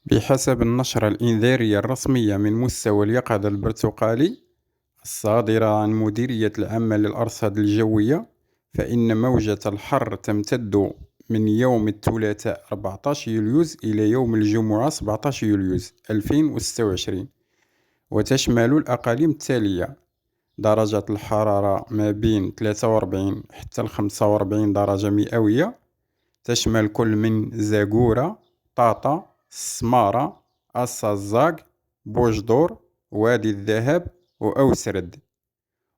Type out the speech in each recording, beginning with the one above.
بحسب النشرة الإنذارية الرسمية من مستوى اليقظة البرتقالي الصادرة عن مديرية العامة للأرصاد الجوية، فإن موجة الحر تمتد من يوم الثلاثاء 14 يوليوز إلى يوم الجمعة 17 يوليوز 2026، وتشمل الأقاليم التالية: درجة الحرارة ما بين 43 حتى 45 درجة مئوية، تشمل كل من زاقورة، طاطا، السمارة، السازاق، بوجدور، وادي الذهب، وأوسرد.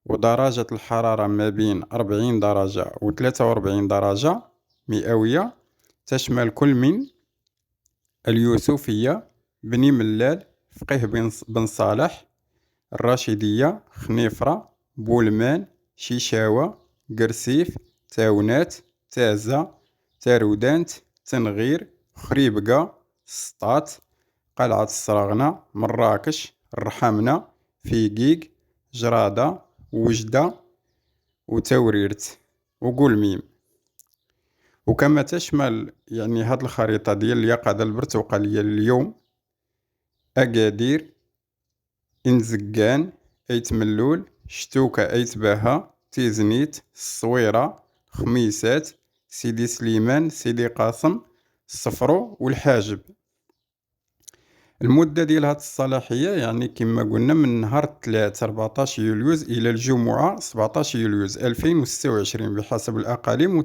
ودرجة الحرارة ما بين 40 درجة و 43 درجة مئوية، تشمل كل من اليوسفية، بني ملال، فقيه بن صالح، الراشدية، خنيفرة، بولمان، شيشاوة، قرسيف، تاونات، تازة، تارودانت، تنغير، خريبقة، سطات، قلعة الصراغنة، مراكش، الرحمنة، فيقيق، جرادة، وجدة، وتوريرت، وقول ميم. وكما تشمل هاد الخريطة ديال اليقظة البرتقالية اليوم: أكادير، إنزقان، أيت ملول، شتوكة، أيت باها، تيزنيت، الصويرة، خميسات، سيدي سليمان، سيدي قاسم، الصفرو، والحاجب. المدة ديال هاد الصلاحية كما قلنا من نهار الثلاث 14 يوليوز إلى الجمعة 17 يوليوز 2026 بحسب الأقاليم